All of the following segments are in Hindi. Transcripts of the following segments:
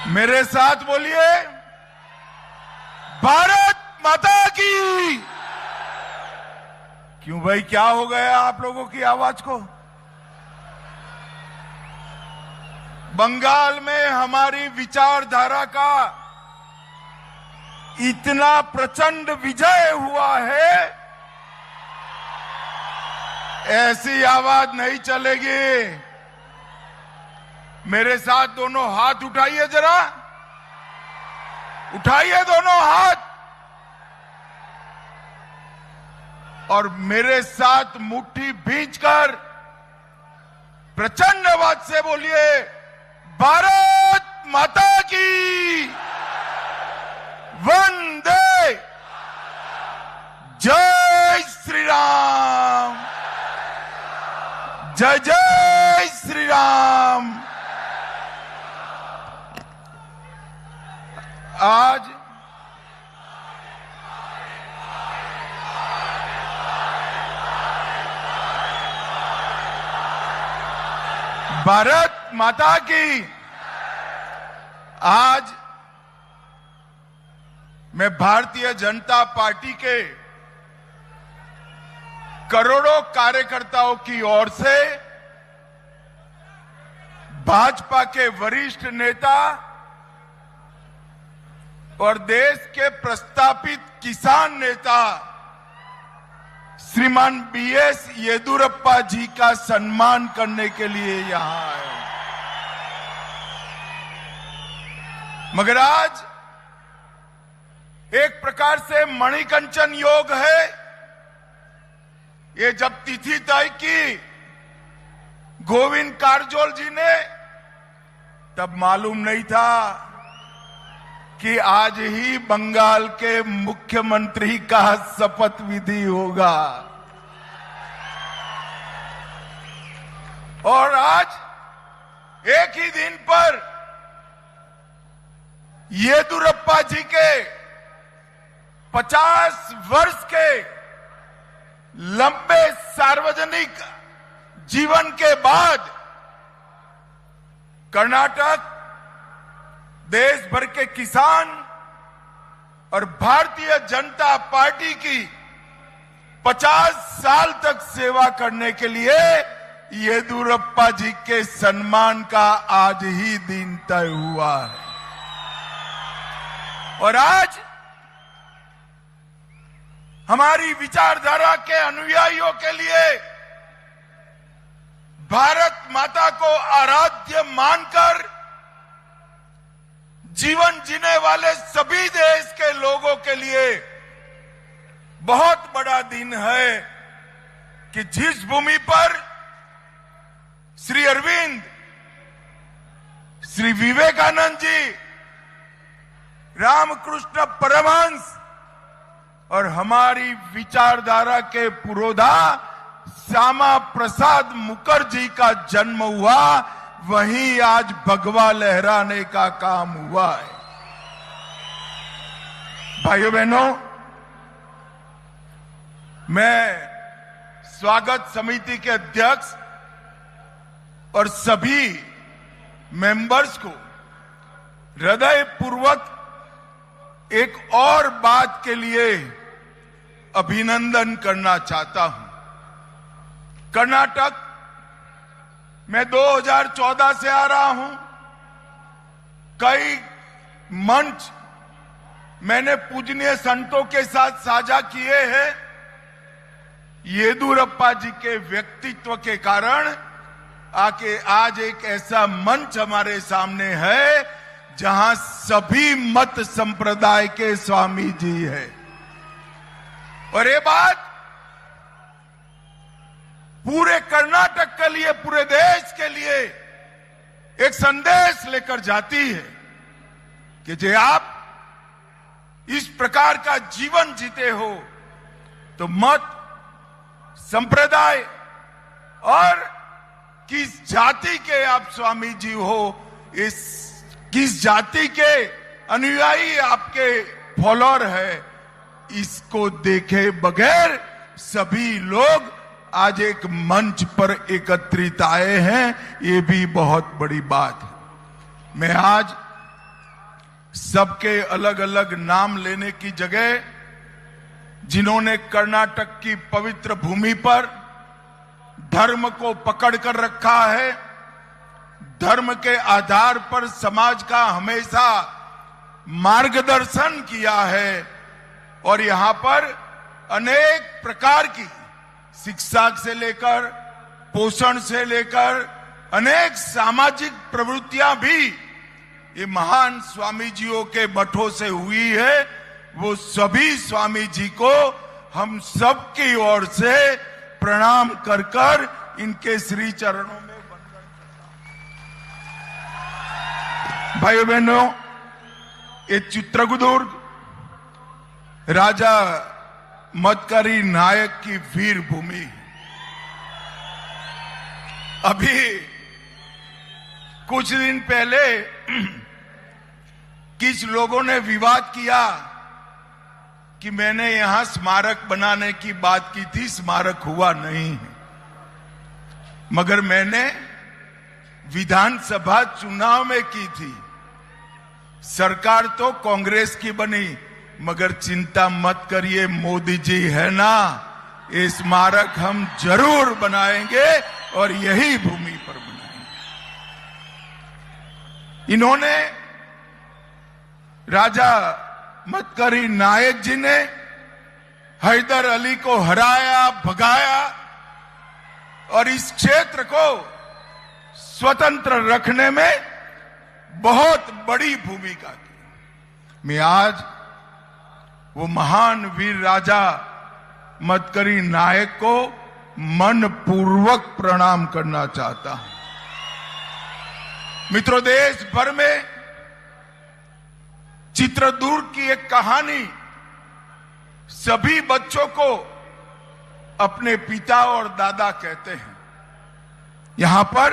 मेरे साथ बोलिए, भारत माता की। क्यों भाई, क्या हो गया आप लोगों की आवाज को? बंगाल में हमारी विचारधारा का इतना प्रचंड विजय हुआ है, ऐसी आवाज नहीं चलेगी। मेरे साथ दोनों हाथ उठाइए, जरा उठाइए दोनों हाथ, और मेरे साथ मुट्ठी भींचकर प्रचंड आवाज से बोलिए, भारत माता की वंदे, जय श्री राम, जय जय श्री राम। आज भारत माता की, आज मैं भारतीय जनता पार्टी के करोड़ों कार्यकर्ताओं की ओर से भाजपा के वरिष्ठ नेता और देश के प्रस्तापित किसान नेता श्रीमान बीएस येदियुरप्पा जी का सम्मान करने के लिए यहां आए। मगर आज एक प्रकार से मणिकंचन योग है। ये जब तिथि तय की गोविंद कारजोल जी ने, तब मालूम नहीं था कि आज ही बंगाल के मुख्यमंत्री का शपथ विधि होगा। और आज एक ही दिन पर येदियुरप्पा जी के 50 वर्ष के लंबे सार्वजनिक जीवन के बाद कर्नाटक, देश भर के किसान और भारतीय जनता पार्टी की 50 साल तक सेवा करने के लिए येदियुरप्पा जी के सम्मान का आज ही दिन तय हुआ है। और आज हमारी विचारधारा के अनुयायियों के लिए भारत माता को आराध्य मानकर जीवन जीने वाले सभी देश के लोगों के लिए बहुत बड़ा दिन है कि जिस भूमि पर श्री अरविंद, श्री विवेकानंद जी, रामकृष्ण परमहंस और हमारी विचारधारा के पुरोधा श्यामा प्रसाद मुखर्जी का जन्म हुआ, वहीं आज भगवा लहराने का काम हुआ है। भाइयों बहनों, मैं स्वागत समिति के अध्यक्ष और सभी मेंबर्स को हृदयपूर्वक एक और बात के लिए अभिनंदन करना चाहता हूं। कर्नाटक मैं 2014 से आ रहा हूं। कई मंच मैंने पूजनीय संतों के साथ साझा किए हैं। येदियुरप्पा जी के व्यक्तित्व के कारण आके आज एक ऐसा मंच हमारे सामने है जहां सभी मत संप्रदाय के स्वामी जी है। और ये बात पूरे कर्नाटक के लिए, पूरे देश के लिए एक संदेश लेकर जाती है कि जो आप इस प्रकार का जीवन जीते हो तो मत, संप्रदाय और किस जाति के आप स्वामी जी हो, इस किस जाति के अनुयायी आपके फॉलोअर है, इसको देखे बगैर सभी लोग आज एक मंच पर एकत्रित आए हैं। ये भी बहुत बड़ी बात है। मैं आज सबके अलग अलग नाम लेने की जगह जिन्होंने कर्नाटक की पवित्र भूमि पर धर्म को पकड़ कर रखा है, धर्म के आधार पर समाज का हमेशा मार्गदर्शन किया है और यहां पर अनेक प्रकार की शिक्षा से लेकर पोषण से लेकर अनेक सामाजिक प्रवृत्तियां भी ये महान स्वामी जियों के मठों से हुई है। वो सभी स्वामी जी को हम सब की ओर से प्रणाम कर कर इनके श्री चरणों में वंदन करता हूं। भाइयों बहनों, ये चित्रदुर्ग राजा मदकरी नायक की वीर भूमि है। अभी कुछ दिन पहले कुछ लोगों ने विवाद किया कि मैंने यहां स्मारक बनाने की बात की थी, स्मारक हुआ नहीं है। मगर मैंने विधानसभा चुनाव में की थी। सरकार तो कांग्रेस की बनी, मगर चिंता मत करिए, मोदी जी है ना, ये स्मारक हम जरूर बनाएंगे और यही भूमि पर बनाएंगे। इन्होंने राजा मदकरी नायक जी ने हैदर अली को हराया, भगाया और इस क्षेत्र को स्वतंत्र रखने में बहुत बड़ी भूमिका की। मैं आज वो महान वीर राजा मदकरी नायक को मनपूर्वक प्रणाम करना चाहता हूं। मित्रों, देश भर में चित्रदुर्ग की एक कहानी सभी बच्चों को अपने पिता और दादा कहते हैं। यहां पर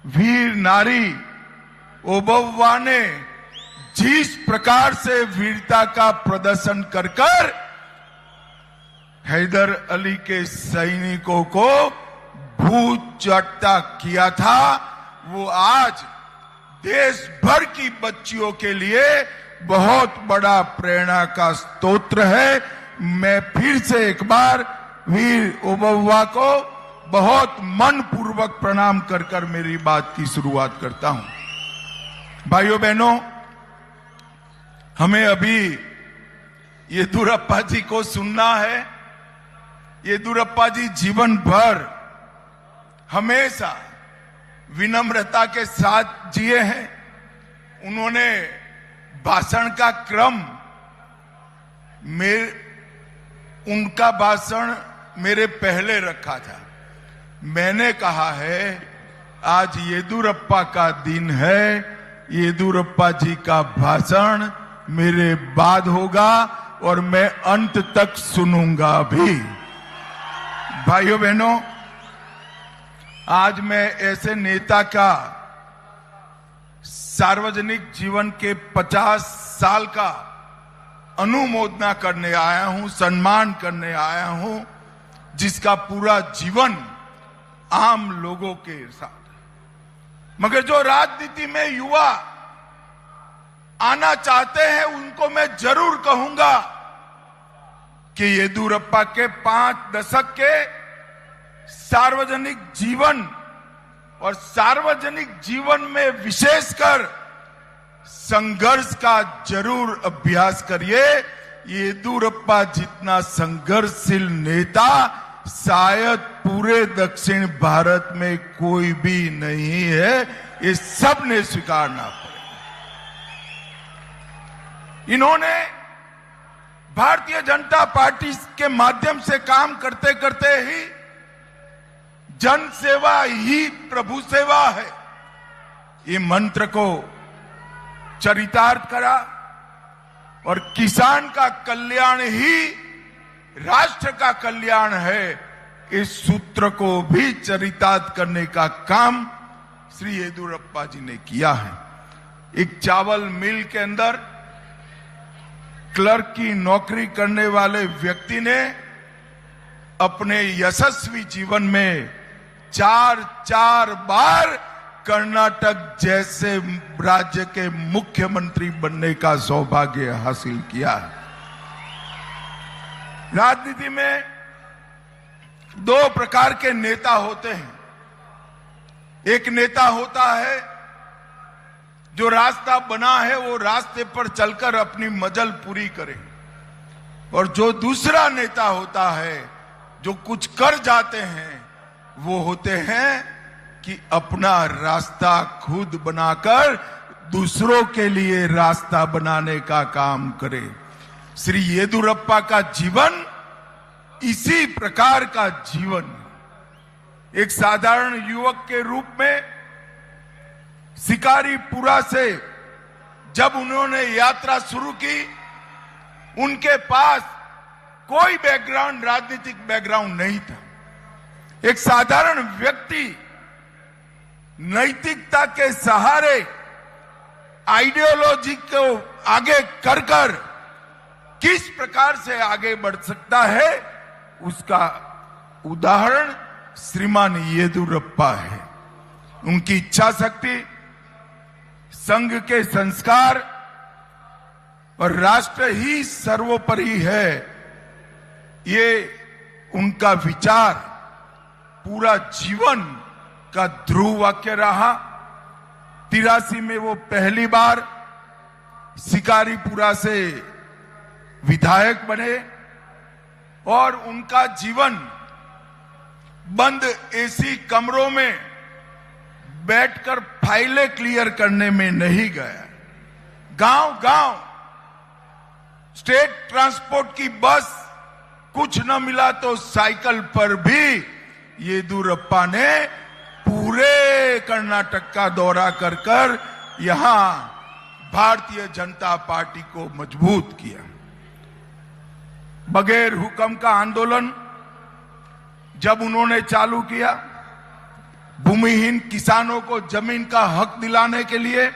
वीर नारी ओबव्वा ने जिस प्रकार से वीरता का प्रदर्शन कर कर हैदर अली के सैनिकों को भूत चट्टा किया था, वो आज देश भर की बच्चियों के लिए बहुत बड़ा प्रेरणा का स्तोत्र है। मैं फिर से एक बार वीर ओबव्वा को बहुत मनपूर्वक प्रणाम कर कर मेरी बात की शुरुआत करता हूं। भाइयों बहनों, हमें अभी येदियुरप्पा जी को सुनना है। येदियुरप्पा जी जीवन भर हमेशा विनम्रता के साथ जिए हैं। उन्होंने भाषण का क्रम उनका भाषण मेरे पहले रखा था। मैंने कहा है आज येदियुरप्पा का दिन है, येदियुरप्पा जी का भाषण मेरे बाद होगा और मैं अंत तक सुनूंगा भी। भाइयों बहनों, आज मैं ऐसे नेता का सार्वजनिक जीवन के 50 साल का अनुमोदना करने आया हूं, सम्मान करने आया हूं, जिसका पूरा जीवन आम लोगों के साथ। मगर जो राजनीति में युवा आना चाहते हैं उनको मैं जरूर कहूंगा कि येदियुरप्पा के 5 दशक के सार्वजनिक जीवन और सार्वजनिक जीवन में विशेषकर संघर्ष का जरूर अभ्यास करिए। येदियुरप्पा जितना संघर्षशील नेता शायद पूरे दक्षिण भारत में कोई भी नहीं है, ये सब ने स्वीकारना पड़ेगा। इन्होंने भारतीय जनता पार्टी के माध्यम से काम करते करते ही जन सेवा ही प्रभु सेवा है, ये मंत्र को चरितार्थ करा और किसान का कल्याण ही राष्ट्र का कल्याण है, इस सूत्र को भी चरितार्थ करने का काम श्री येदियुरप्पा जी ने किया है। एक चावल मिल के अंदर क्लर्क की नौकरी करने वाले व्यक्ति ने अपने यशस्वी जीवन में 4 बार कर्नाटक जैसे राज्य के मुख्यमंत्री बनने का सौभाग्य हासिल किया है। राजनीति में दो प्रकार के नेता होते हैं। एक नेता होता है जो रास्ता बना है वो रास्ते पर चलकर अपनी मजल पूरी करे, और जो दूसरा नेता होता है जो कुछ कर जाते हैं वो होते हैं कि अपना रास्ता खुद बनाकर दूसरों के लिए रास्ता बनाने का काम करे। श्री येदियुरप्पा का जीवन इसी प्रकार का जीवन। एक साधारण युवक के रूप में शिकारीपुरा से जब उन्होंने यात्रा शुरू की, उनके पास कोई बैकग्राउंड, राजनीतिक बैकग्राउंड नहीं था। एक साधारण व्यक्ति नैतिकता के सहारे आइडियोलॉजी को आगे कर कर किस प्रकार से आगे बढ़ सकता है, उसका उदाहरण श्रीमान येदियुरप्पा है। उनकी इच्छा शक्ति, संघ के संस्कार और राष्ट्र ही सर्वोपरि है, ये उनका विचार पूरा जीवन का ध्रुव वाक्य रहा। 83 में वो पहली बार शिकारीपुरा से विधायक बने और उनका जीवन बंद एसी कमरों में बैठकर फाइलें क्लियर करने में नहीं गया। गांव गांव स्टेट ट्रांसपोर्ट की बस, कुछ न मिला तो साइकिल पर भी येदियुरप्पा ने पूरे कर्नाटक का दौरा कर कर यहां भारतीय जनता पार्टी को मजबूत किया। बगैर हुक्म का आंदोलन जब उन्होंने चालू किया, भूमिहीन किसानों को जमीन का हक दिलाने के लिए,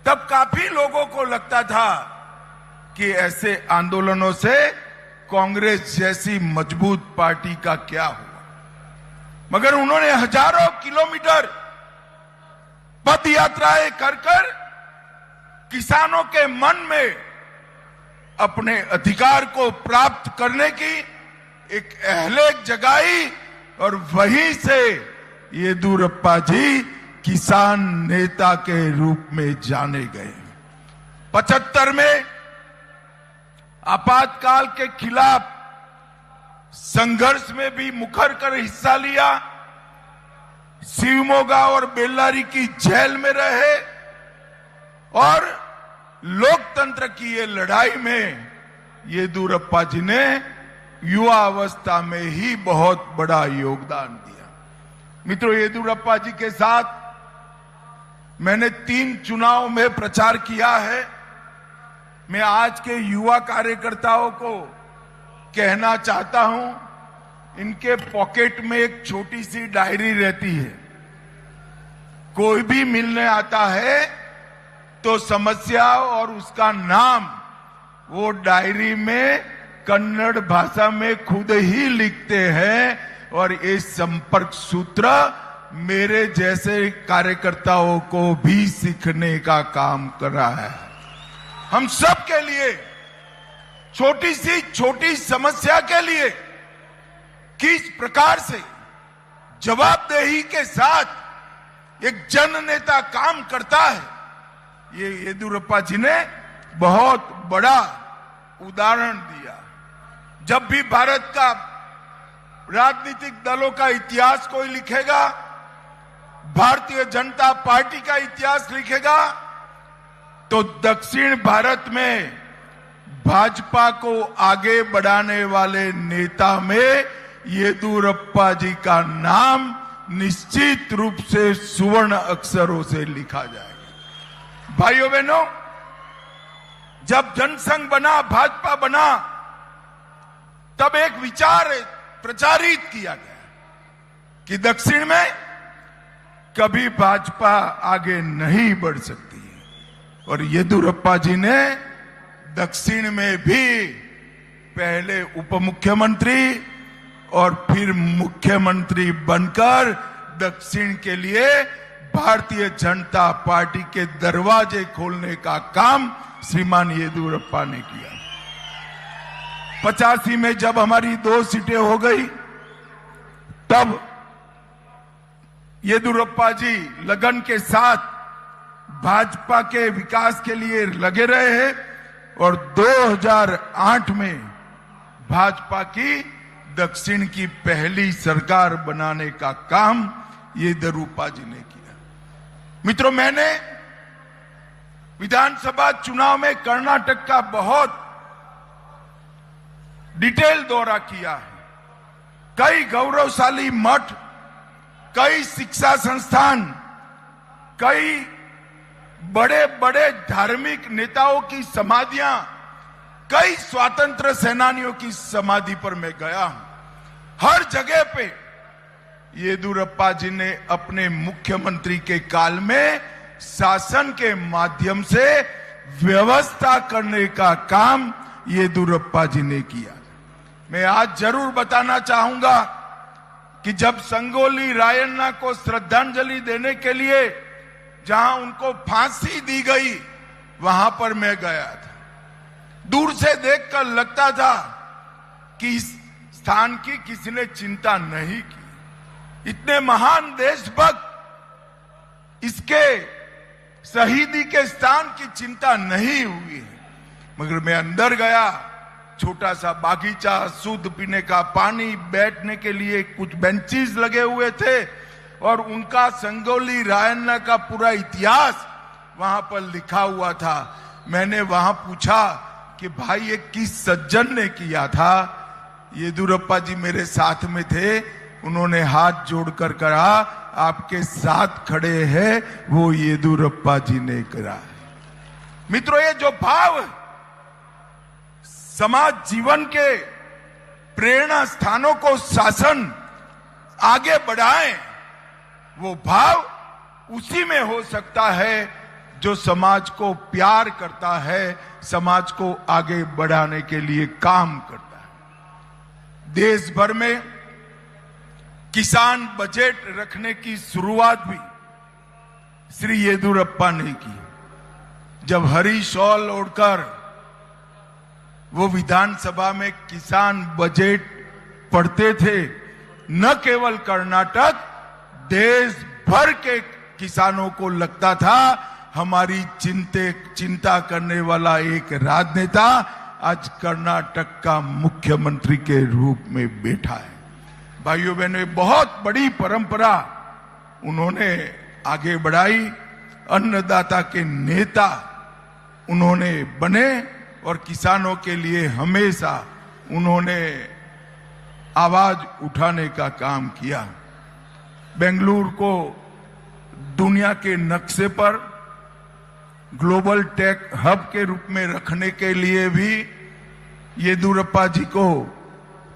तब काफी लोगों को लगता था कि ऐसे आंदोलनों से कांग्रेस जैसी मजबूत पार्टी का क्या हुआ। मगर उन्होंने हजारों किलोमीटर पद यात्राएं कर कर किसानों के मन में अपने अधिकार को प्राप्त करने की एक अहलेक जगाई, और वहीं से येदियुरप्पा जी किसान नेता के रूप में जाने गए। 75 में आपातकाल के खिलाफ संघर्ष में भी मुखर कर हिस्सा लिया। शिवमोगा और बेल्लारी की जेल में रहे और लोकतंत्र की ये लड़ाई में येदियुरप्पा जी ने युवा अवस्था में ही बहुत बड़ा योगदान दिया। मित्रों, येदियुरप्पा जी के साथ मैंने 3 चुनाव में प्रचार किया है। मैं आज के युवा कार्यकर्ताओं को कहना चाहता हूं, इनके पॉकेट में एक छोटी सी डायरी रहती है। कोई भी मिलने आता है तो समस्या और उसका नाम वो डायरी में कन्नड़ भाषा में खुद ही लिखते हैं, और ये संपर्क सूत्र मेरे जैसे कार्यकर्ताओं को भी सीखने का काम कर रहा है। हम सब के लिए छोटी समस्या के लिए किस प्रकार से जवाबदेही के साथ एक जन नेता काम करता है, ये येदियुरप्पा जी ने बहुत बड़ा उदाहरण दिया। जब भी भारत का राजनीतिक दलों का इतिहास कोई लिखेगा, भारतीय जनता पार्टी का इतिहास लिखेगा, तो दक्षिण भारत में भाजपा को आगे बढ़ाने वाले नेता में येदियुरप्पा जी का नाम निश्चित रूप से सुवर्ण अक्षरों से लिखा जाएगा। भाइयों बहनों, जब जनसंघ बना, भाजपा बना, तब एक विचार प्रचारित किया गया कि दक्षिण में कभी भाजपा आगे नहीं बढ़ सकती है, और येदियुरप्पा जी ने दक्षिण में भी पहले उप मुख्यमंत्री और फिर मुख्यमंत्री बनकर दक्षिण के लिए भारतीय जनता पार्टी के दरवाजे खोलने का काम श्रीमान येदियुरप्पा ने किया। 85 में जब हमारी 2 सीटें हो गई, तब येदियुरप्पा जी लगन के साथ भाजपा के विकास के लिए लगे रहे हैं और 2008 में भाजपा की दक्षिण की पहली सरकार बनाने का काम येदियुरप्पा जी ने किया। मित्रों, मैंने विधानसभा चुनाव में कर्नाटक का बहुत डिटेल दौरा किया है। कई गौरवशाली मठ, कई शिक्षा संस्थान, कई बड़े बड़े धार्मिक नेताओं की समाधियां, कई स्वतंत्र सेनानियों की समाधि पर मैं गया हूं। हर जगह पे येदियुरप्पा जी ने अपने मुख्यमंत्री के काल में शासन के माध्यम से व्यवस्था करने का काम येदियुरप्पा जी ने किया। मैं आज जरूर बताना चाहूंगा कि जब संगोली रायन्ना को श्रद्धांजलि देने के लिए जहां उनको फांसी दी गई, वहां पर मैं गया था। दूर से देखकर लगता था कि इस स्थान की किसी ने चिंता नहीं की। इतने महान देशभक्त, इसके शहीदी के स्थान की चिंता नहीं हुई है। मगर मैं अंदर गया, छोटा सा बागीचा, शुद्ध पीने का पानी, बैठने के लिए कुछ बेंचेस लगे हुए थे और उनका संगोली रायन्ना का पूरा इतिहास वहां पर लिखा हुआ था। मैंने वहां पूछा कि भाई ये किस सज्जन ने किया था? येदियुरप्पा जी मेरे साथ में थे। उन्होंने हाथ जोड़कर कहा, आपके साथ खड़े हैं वो येदियुरप्पा जी ने करा। मित्रों, ये जो भाव समाज जीवन के प्रेरणा स्थानों को शासन आगे बढ़ाए, वो भाव उसी में हो सकता है जो समाज को प्यार करता है, समाज को आगे बढ़ाने के लिए काम करता है। देश भर में किसान बजट रखने की शुरुआत भी श्री येदियुरप्पा ने की। जब हरी शॉल ओढ़कर वो विधानसभा में किसान बजट पढ़ते थे, न केवल कर्नाटक, देश भर के किसानों को लगता था हमारी चिंता करने वाला एक राजनेता आज कर्नाटक का मुख्यमंत्री के रूप में बैठा है। भाइयों बहनों, बहुत बड़ी परंपरा उन्होंने आगे बढ़ाई। अन्नदाता के नेता उन्होंने बने और किसानों के लिए हमेशा उन्होंने आवाज उठाने का काम किया। बेंगलुरु को दुनिया के नक्शे पर ग्लोबल टेक हब के रूप में रखने के लिए भी येदियुरप्पा जी को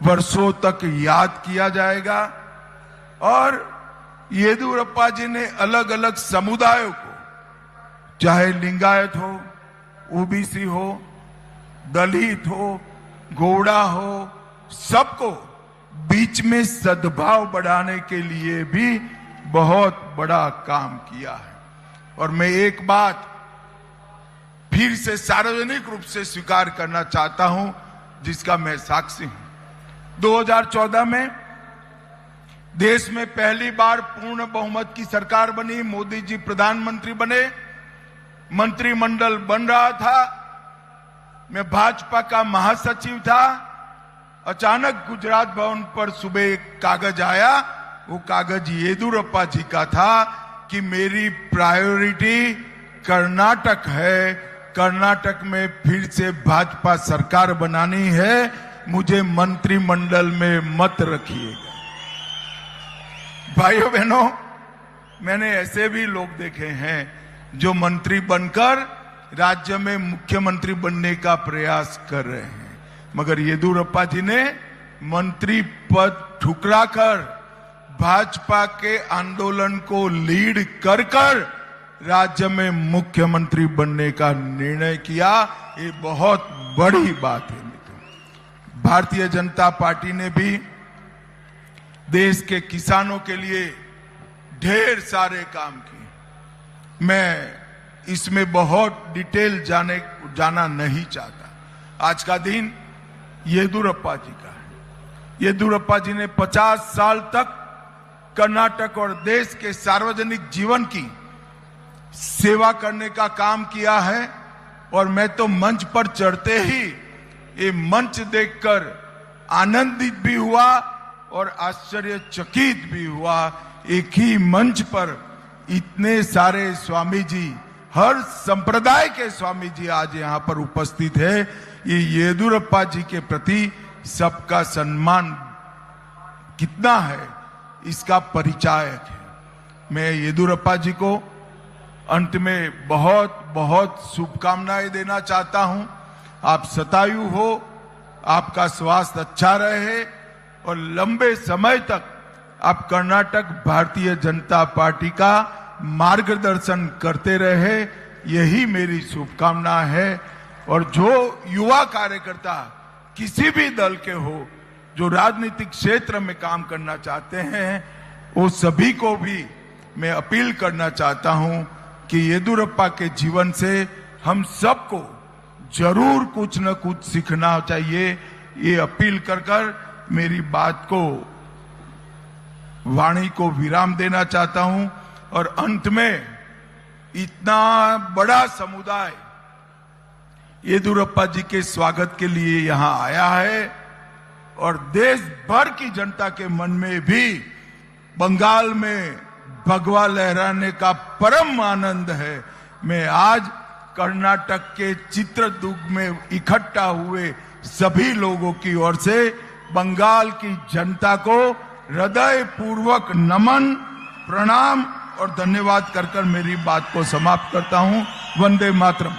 वर्षों तक याद किया जाएगा। और येदियुरप्पा जी ने अलग अलग समुदायों को, चाहे लिंगायत हो, ओबीसी हो, दलित हो, गौड़ा हो, सबको बीच में सद्भाव बढ़ाने के लिए भी बहुत बड़ा काम किया है। और मैं एक बात फिर से सार्वजनिक रूप से स्वीकार करना चाहता हूं, जिसका मैं साक्षी हूं। 2014 में देश में पहली बार पूर्ण बहुमत की सरकार बनी, मोदी जी प्रधानमंत्री बने, मंत्रिमंडल बन रहा था, मैं भाजपा का महासचिव था। अचानक गुजरात भवन पर सुबह एक कागज आया, वो कागज येदियुरप्पा जी का था कि मेरी प्रायोरिटी कर्नाटक है, कर्नाटक में फिर से भाजपा सरकार बनानी है, मुझे मंत्रिमंडल में मत रखिएगा। भाइयों बहनों, मैंने ऐसे भी लोग देखे हैं जो मंत्री बनकर राज्य में मुख्यमंत्री बनने का प्रयास कर रहे हैं, मगर येदियुरप्पा जी ने मंत्री पद ठुकराकर भाजपा के आंदोलन को लीड कर राज्य में मुख्यमंत्री बनने का निर्णय किया। ये बहुत बड़ी बात है। भारतीय जनता पार्टी ने भी देश के किसानों के लिए ढेर सारे काम किए। मैं इसमें बहुत डिटेल जाना नहीं चाहता। आज का दिन येदियुरप्पा जी का है। येदियुरप्पा जी ने 50 साल तक कर्नाटक और देश के सार्वजनिक जीवन की सेवा करने का काम किया है और मैं तो मंच पर चढ़ते ही ये मंच देखकर आनंदित भी हुआ और आश्चर्यचकित भी हुआ। एक ही मंच पर इतने सारे स्वामी जी, हर संप्रदाय के स्वामी जी आज यहाँ पर उपस्थित है। ये येदियुरप्पा जी के प्रति सबका सम्मान कितना है इसका परिचायक है। मैं येदियुरप्पा जी को अंत में बहुत बहुत शुभकामनाएं देना चाहता हूं। आप शतायु हो, आपका स्वास्थ्य अच्छा रहे और लंबे समय तक आप कर्नाटक भारतीय जनता पार्टी का मार्गदर्शन करते रहे, यही मेरी शुभकामना है। और जो युवा कार्यकर्ता किसी भी दल के हो जो राजनीतिक क्षेत्र में काम करना चाहते हैं, वो सभी को भी मैं अपील करना चाहता हूं कि येदियुरप्पा के जीवन से हम सबको जरूर कुछ न कुछ सीखना चाहिए। ये अपील कर मेरी बात को, वाणी को विराम देना चाहता हूं। और अंत में इतना बड़ा समुदाय येदियुरप्पा जी के स्वागत के लिए यहां आया है और देश भर की जनता के मन में भी बंगाल में भगवा लहराने का परम आनंद है। मैं आज कर्नाटक के चित्रदुर्ग में इकट्ठा हुए सभी लोगों की ओर से बंगाल की जनता को हृदय पूर्वक नमन, प्रणाम और धन्यवाद कर मेरी बात को समाप्त करता हूं। वंदे मातरम।